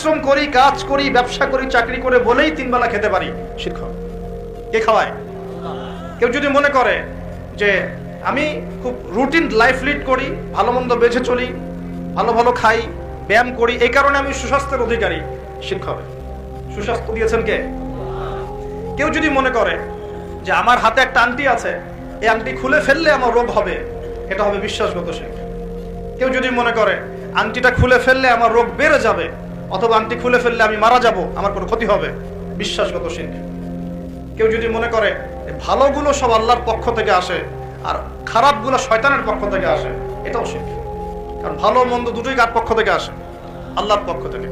পরিশ্রম করি, কাজ করি, ব্যবসা করি, চাকরি করে বলেই 3 বেলা খেতে পারি, শিরক হবে। কে খাওয়ায়? কেউ যদি মনে করে যে আমি খুব রুটিন লাইফ লিড করি, ভালো মন্দ বেঁচে চলি, ভালো ভালো খাই, ব্যায়াম করি, এই কারণে আমি সুস্বাস্থ্যের অধিকারী, শিরক হবে। সুস্বাস্থ্য দিয়েছেন কে? কেউ যদি মনে করে যে আমার হাতে একটা আংটি আছে, এই আংটি খুলে ফেললে আমার রোগ হবে, এটা হবে বিশ্বাসগত শিরক। কেউ যদি মনে করে আংটিটা খুলে ফেললে আমার রোগ বেড়ে যাবে, অথবা আংটি খুলে ফেললে আমি মারা যাব, আমার কোনো ক্ষতি হবে, বিশ্বাসগত শিরক। কেউ যদি মনে করে ভালোগুলো সব আল্লাহর পক্ষ থেকে আসে আর খারাপগুলো শয়তানের পক্ষ থেকে আসে, এটাও শিরক। কারণ ভালো মন্দ দুটোই কার পক্ষ থেকে আসে? আল্লাহর পক্ষ থেকে।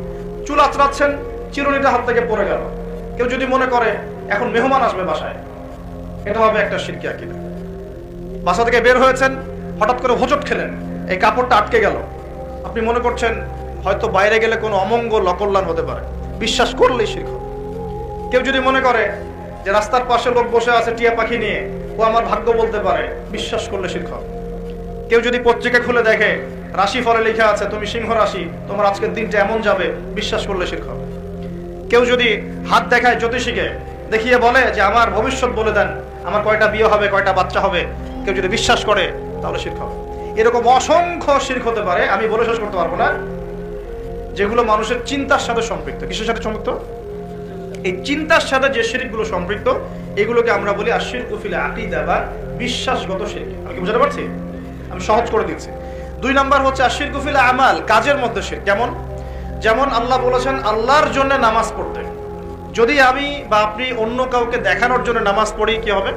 চুল আঁচড়াচ্ছেন, চিরুনিটা হাত থেকে পড়ে গেল। কেউ যদি মনে করে এখন মেহমান আসবে বাসায়, এটা হবে একটা শিরকি আকীদা। বাসা থেকে বের হয়েছেন, হঠাৎ করে হোঁচট খেলেন, এই কাপড়টা আটকে গেল, আপনি মনে করছেন হয়তো বাইরে গেলে কোনো অমঙ্গল অকল্যাণ হতে পারে, বিশ্বাস করলেই শিরক হবে। কেউ যদি মনে করে যে রাস্তার পাশে লোক বসে আছে টিয়া পাখি নিয়ে, ও আমার ভাগ্য বলতে পারে, বিশ্বাস করলে শিরক হবে। কেউ যদি পত্রিকা খুলে দেখে রাশি ফলে লেখা আছে তুমি সিংহ রাশি, তোমার আজকের দিনটা এমন যাবে, বিশ্বাস করলে শিরক হবে। কেউ যদি হাত দেখায় জ্যোতিষীকে, দেখিয়ে বলে যে আমার ভবিষ্যৎ বলে দেন, আমার কয়টা বিয়ে হবে, কয়টা বাচ্চা হবে, কেউ যদি বিশ্বাস করে, তাহলে শিরক হবে। এরকম অসংখ্য শিরক হতে পারে, আমি বলে শেষ করতে পারবো না, যেগুলো মানুষের চিন্তার সাথে সম্পৃক্ত। কিসের সাথে সম্পৃক্ত? এই চিন্তার সাথে যে শিরকগুলো সম্পৃক্ত, এগুলোকে আমরা বলি আশিরকু ফিল আকীদা বা বিশ্বাসগত শিরক। আমি কি বুঝাতে পারছি? আমি সহজ করে দিচ্ছি। 2 নাম্বার হচ্ছে আশিরকু ফিল আমাল, কাজের মধ্যে শিরক। কেমন? যেমন আল্লাহ বলেছেন আল্লাহর জন্য নামাজ পড়তে, যদি আমি বা আপনি অন্য কাউকে দেখানোর জন্য নামাজ পড়ি, কি হবে?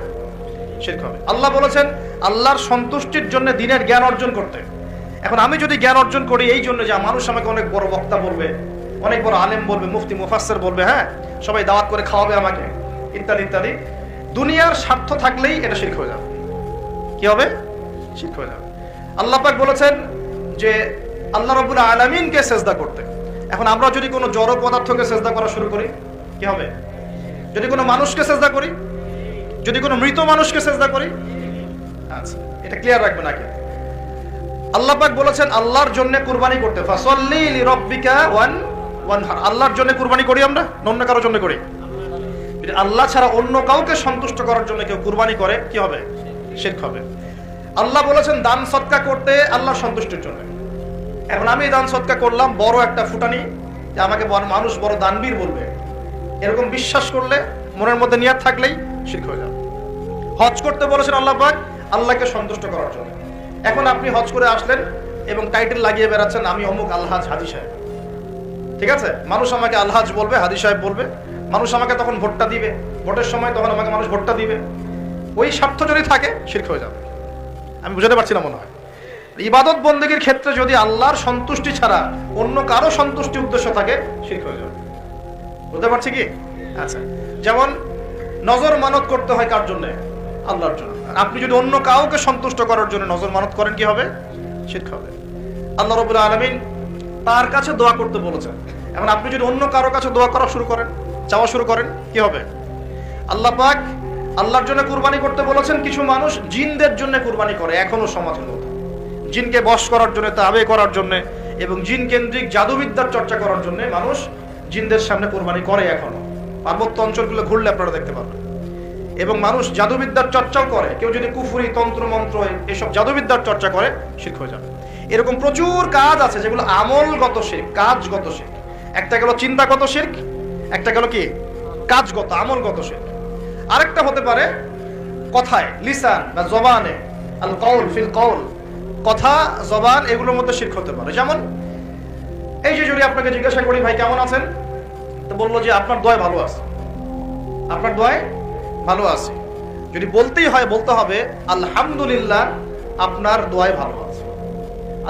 শিরক হবে। আল্লাহ বলেছেন আল্লাহর সন্তুষ্টির জন্য দ্বীনের জ্ঞান অর্জন করতে। এখন আমি যদি জ্ঞান অর্জন করি এই জন্য যে মানুষ আমাকে অনেক বড় বক্তা বলবে, অনেক বড় আলেম বলবে, মুফতি মুফাসসির বলবে, হ্যাঁ সবাই দাওয়াত করে খাওয়াবে আমাকে, ইত্যাদি ইত্যাদি, দুনিয়ার স্বার্থ থাকলেই এটা শিরক হয়ে যাবে। কি হবে? শিরক হয়ে যাবে। আল্লাহ পাক বলেছেন যে আল্লাহ রাব্বুল আলামিনকে সেজদা করতে। এখন আমরা যদি কোনো জড় পদার্থকে সেজদা করা শুরু করি, কি হবে? যদি কোনো মানুষকে সেজদা করি, যদি কোনো মৃত মানুষকে সেজদা করি, আচ্ছা এটা ক্লিয়ার রাখবেন আগে। আল্লাহ পাক বলেছেন আল্লাহর জন্য কুরবানি করতে, ফাসাল্লি লিরাব্বিকা ওয়ানহার। আল্লাহর জন্য কুরবানি করি আমরা, অন্য কারোর জন্য করি? যদি আল্লাহ ছাড়া অন্য কাউকে সন্তুষ্ট করার জন্য কেউ কুরবানি করে, কি হবে? শিরক হবে। আল্লাহ বলেছেন দান সদকা করতে আল্লাহর সন্তুষ্টির জন্য। এখন আমি দান সদকা করলাম, বড় একটা ফুটানি, যে আমাকে মানুষ বড় দানবীর বলবে, এরকম বিশ্বাস করলে, মনের মধ্যে নিয়ত থাকলেই শিরক হয়ে যাবে। হজ করতে বলেছেন আল্লাহ পাক আল্লাহকে সন্তুষ্ট করার জন্য। এখন আপনি হজ করে আসলেন এবং টাইটেল লাগিয়ে বেড়াচ্ছেন আমি অমুক আলহাজ হাজী সাহেব, ঠিক আছে? মানুষ আমাকে আলহাজ বলবে, হাজী সাহেব বলবে, মানুষ আমাকে তখন ভোটটা দিবে, ভোটের সময় তখন আমাকে মানুষ ভোটটা দিবে, ওই স্বার্থ যদি থাকে শিরক হয়ে যাবে। আমি বুঝাতে পারছি না মনে হয়। ইবাদত বন্দেগীর ক্ষেত্রে যদি আল্লাহর সন্তুষ্টি ছাড়া অন্য কারো সন্তুষ্টি উদ্দেশ্য থাকে, শিরক হয়ে যাবে। বুঝতে পারছি কি? আচ্ছা, যেমন নজর মানত করতে হয় কার জন্য? আল্লাহর জন্য। আপনি যদি অন্য কাউকে সন্তুষ্ট করার জন্য নজর মানত করেন, কি হবে? শিরক হবে। আল্লাহ রাব্বুল আলামিন তার কাছে দোয়া করতে বলেছেন। এখন আপনি যদি অন্য কারো কাছে দোয়া করা শুরু করেন, চাওয়া শুরু করেন, কি হবে? আল্লাহ পাক আল্লাহর জন্য কুরবানি করতে বলেছেন। কিছু মানুষ জিনদের জন্য কুরবানি করে এখনো সমাজের মধ্যে, জিনকে বশ করার জন্য, তাবে করার জন্য এবং জিন কেন্দ্রিক জাদুবিদ্যার চর্চা করার জন্য মানুষ জিনদের সামনে কুরবানি করে এখনো। পার্বত্য অঞ্চলগুলো ঘুরলে আপনারা দেখতে পাবেন। এবং মানুষ জাদুবিদ্যার চর্চাও করে। কেউ যদি কুফরি, তন্ত্র মন্ত্র, এসব জাদুবিদ্যার চর্চা করে, শিরক হয়ে যাবে। এরকম প্রচুর কাজ আছে যেগুলো আমলগত শিরক, কাজগত শিরক। একটা গেল চিন্তাগত শিরক, একটা গেল কি কাজগত, আমলগত শিরক। আরেকটা হতে পারে কথায়, লিসান বা জবানে, আল কওল ফিল কওল, কথা জবান, এগুলোর মধ্যে শিরক হতে পারে। যেমন এই যে যদি আপনাকে জিজ্ঞাসা করি ভাই কেমন আছেন, তো বললো যে আপনার দোয়ায় ভালো আছে, আপনার দোয়ায় ভালো আছে। যদি বলতেই হয় বলতে হবে আলহামদুলিল্লাহ আপনার দোয়ায় ভালো আছে,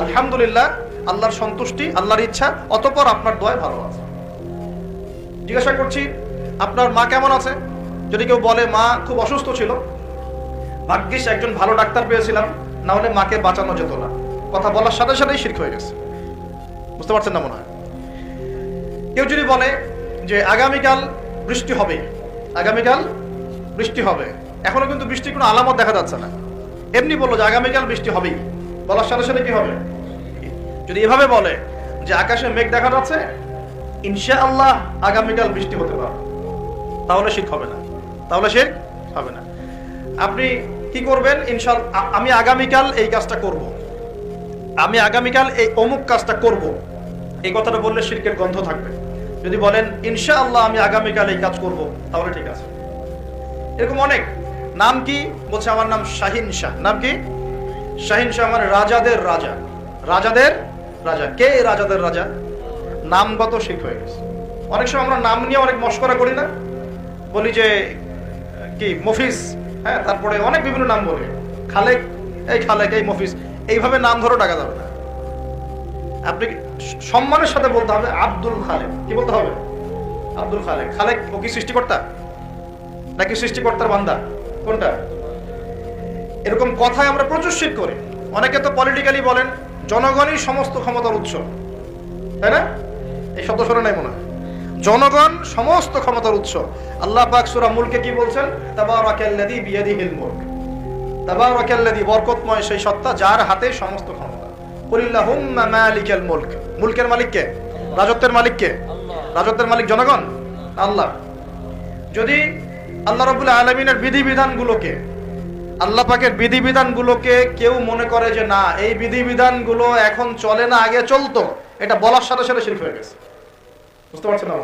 আলহামদুলিল্লাহ আল্লাহর সন্তুষ্টি, আল্লাহর ইচ্ছা, অতঃপর আপনার দোয়ায় ভালো আছে। জিজ্ঞাসা করছি আপনার মা কেমন আছে, যদি কেউ বলে মা খুব অসুস্থ ছিল, ভাগ্যিস একজন ভালো ডাক্তার পেয়েছিলাম, না হলে মাকে বাঁচানো যেত না, কথা বলার সাথে সাথেই শিরক হয়ে গেছে। বুঝতে পারছেন না মনে হয়? কেউ যদি বলে যে আগামীকাল বৃষ্টি হবে, আগামীকাল বৃষ্টি হবে, এখনো কিন্তু বৃষ্টির কোনো আলামত দেখা যাচ্ছে না, এমনি বললো যে আগামীকাল বৃষ্টি হবেই, বলার সাথে সাথে কি হবে? যদি এভাবে বলে যে আকাশে মেঘ দেখা যাচ্ছে, ইনশাআল্লাহ আগামীকাল বৃষ্টি হতে পারে, তাহলে শিরক হবে না, তাহলে শিরক হবে না। আপনি কি করবেন? ইনশাআল্লাহ আমি আগামীকাল এই কাজটা করব, আমি আগামীকাল এই অমুক কাজটা করব, এই কথাটা বললে শিরকের গন্ধ থাকবে। যদি বলেন ইনশাআল্লাহ আমি আগামীকাল এই কাজ করব, তাহলে ঠিক আছে। এরকম অনেক। নাম কি? বলছে আমার নাম শাহিন শাহ। নাম কি? শাহিন শাহ মানে রাজাদের রাজা, রাজাদের রাজা। কে রাজাদের রাজা? নামগত শিরক হয়ে গেছে। অনেক সময় আমরা নাম নিয়ে অনেক মশকরা করি না, বলি যে কি মফিজ, হ্যাঁ, তারপরে অনেক বিভিন্ন নাম বলি, খালেক, এই খালেক, এই মফিজ, এইভাবে নাম ধরে ডাকা যাবে না। আপনি সম্মানের সাথে বলতে হবে আব্দুল খালেক। কি বলতে হবে? আব্দুল খালেক। খালেক ও কি সৃষ্টিকর্তা নাকি সৃষ্টিকর্তার বান্দা? কোনটা? এরকম কথায় আমরা প্রচুর শিরক করি। অনেকে তো পলিটিক্যালি বলেন জনগণই সমস্ত ক্ষমতার উৎস, তাই না? এই শব্দ শোনা নাই মনে হয়? জনগণ সমস্ত ক্ষমতার উৎস। আল্লাহ পাক সূরা মুলকে কি বলছেন? তাবারাকাল্লাযী বিয়াদিহিল মুলক। তাবারাকাল্লাযী, বরকতময় সেই সত্তা যার হাতে সমস্ত ক্ষমতা। কুলিল্লাহুম্মা মালিকাল মুলক। মুলকের মালিক কে? রাজত্বের মালিক কে? রাজত্বের মালিক জনগণ, আল্লাহ। যদি আল্লাহ রাব্বুল আলামিনের বিধিবিধানগুলোকে, আল্লাহ পাকের বিধিবিধানগুলোকে কেউ মনে করে যে না এই বিধিবিধানগুলো এখন চলে না, আগে চলতো, এটা বলার সাথে সাথে শিরক হয়ে গেছে। বুঝতে পারছেন না?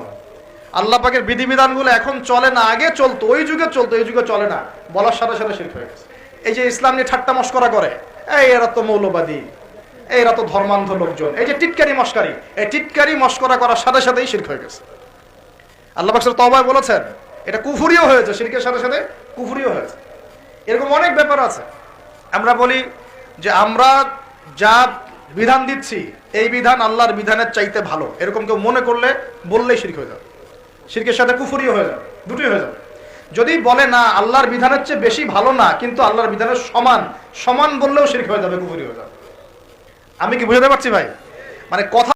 আল্লাহ পাকের বিধিবিধানগুলো এখন চলে না, আগে চলতো, ওই যুগে চলতো, এই যুগে চলে না, বলার সাথে সাথে শিরক হয়ে গেছে। এই যে ইসলাম নিয়ে ঠাট্টা মশকরা করে, এই এরা তো মৌলবাদী, এরা তো ধর্মান্ধ লোকজন, এই যে টিটকারি মশকারি, এই টিটকারি মশকরা করার সাথে সাথেই শিরক হয়ে গেছে। আল্লাহ পাক সূরা তওবায় বলেছেন এটা কুফরিও হয়েছে, শিরকের সাথে সাথে কুফরিও হয়েছে। এরকম অনেক ব্যাপার আছে। আমরা বলি যে আমরা যা বিধান দিচ্ছি এই বিধান আল্লাহর বিধানের চাইতে ভালো, এরকম কেউ মনে করলে বললেই শিরক হয়ে যাবে, শিরকের সাথে কুফরিও হয়ে যাবে, দুটোই হয়ে যাবে। যদি বলে না আল্লাহর বিধানের চেয়ে বেশি ভালো না, কিন্তু আল্লাহর বিধানের সমান, সমান বললেও শিরক হয়ে যাবে, কুফরি হয়ে যাবে। আমি কি বুঝাতে পারছি ভাই? মানে কথা